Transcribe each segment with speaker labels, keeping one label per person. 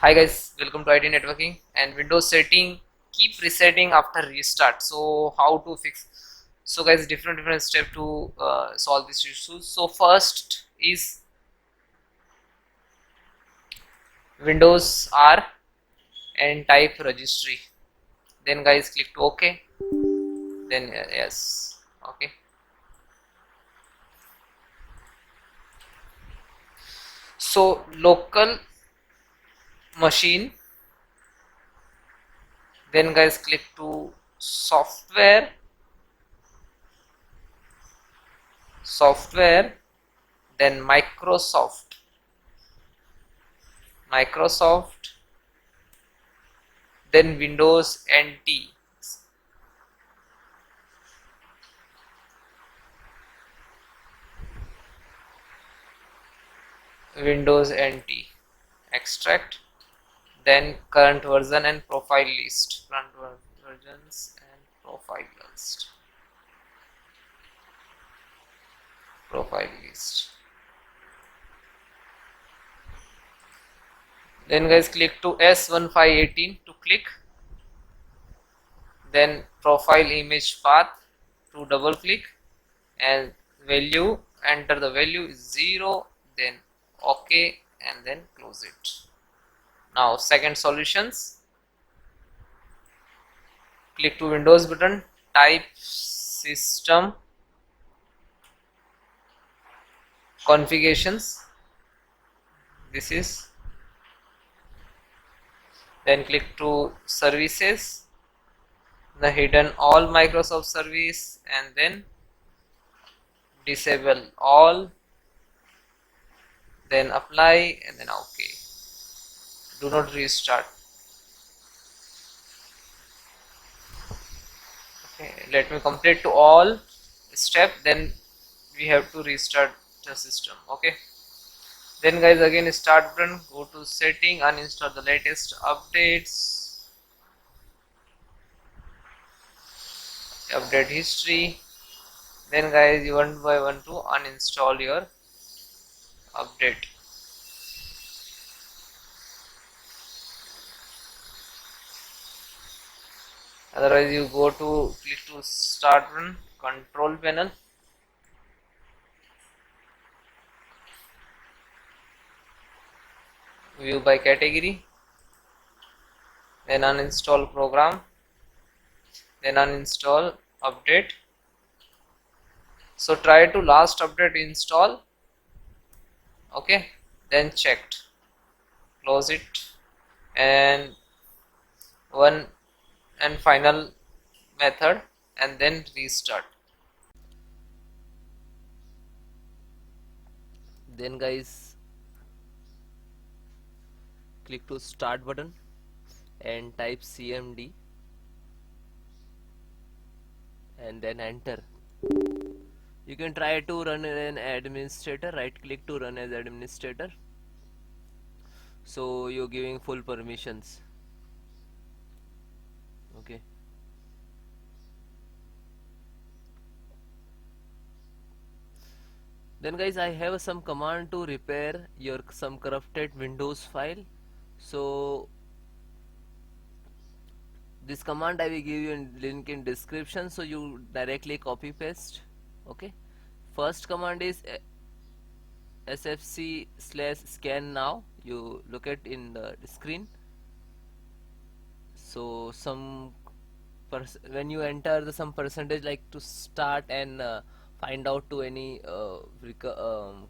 Speaker 1: Hi guys, welcome to IT networking. And Windows setting keep resetting after restart. So how to fix? So guys, different step to solve this issue. So first is Windows R and type registry. Then guys click to OK. Then yes, okay. So local machine. Then guys click to software. Then Microsoft, then Windows NT. Windows NT. Extract. Then current version and profile list. Versions and profile list. Then guys click to S1518 to click. Then profile image path to double click and value, enter the value is 0, then OK and then close it. Now second solutions, click to Windows button, type system configurations, this is, then click to services, the hidden all Microsoft service and then disable all, then apply and then OK. Do not restart. Okay, let me complete to all step, then we have to restart the system. Okay, then guys again start button, go to setting, uninstall the latest updates, update history, then guys you one by one to uninstall your update. Otherwise you go to click to start button, control panel, view by category, then uninstall program, then uninstall update. So try to last update install. Okay, then checked, close it, and one and final method and then restart.
Speaker 2: Then guys click to start button and type cmd and then enter. You can try to run an administrator, right click to run as administrator, so you're giving full permissions. Okay, then guys I have some command to repair your some corrupted Windows file. So this command I will give you in link in description, so you directly copy paste. Okay, first command is sfc/scannow. You look at in the screen. So some when you enter the some percentage like to start and find out to any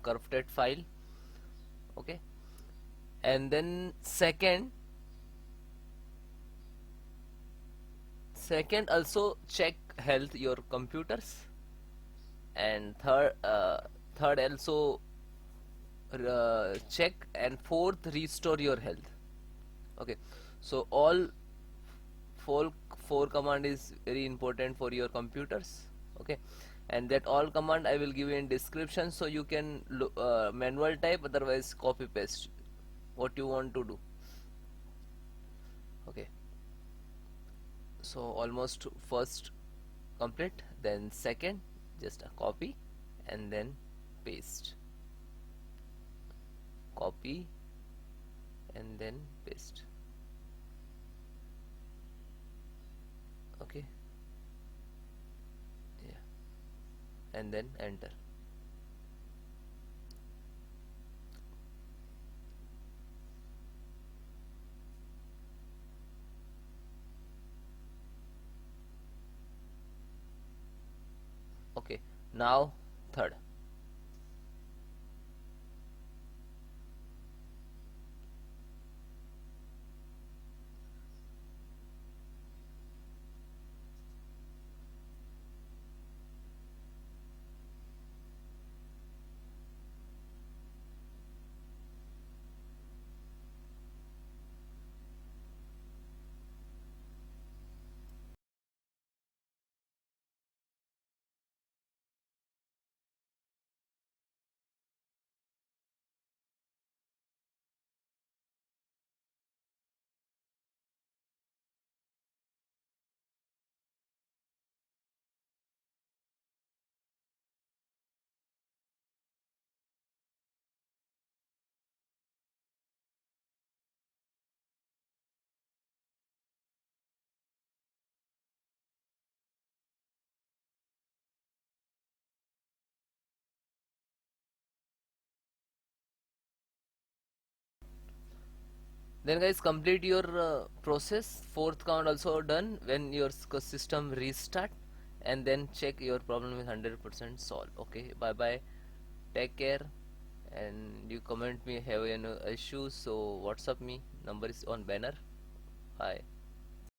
Speaker 2: corrupted file. Okay, and then second also check health your computers, and third also check, and fourth restore your health. Okay, so all four four command is very important for your computers. Okay, and that all command I will give you in description, so you can manual type, otherwise copy paste what you want to do. Okay, so almost first complete, then second just a copy and then paste, copy and then paste. Okay, yeah, and then enter. Okay, now third. Then guys, complete your process. Fourth count also done when your system restart, and then check your problem is 100% solved. Okay, bye bye, take care, and you comment me have any issues, so WhatsApp me, number is on banner. Bye.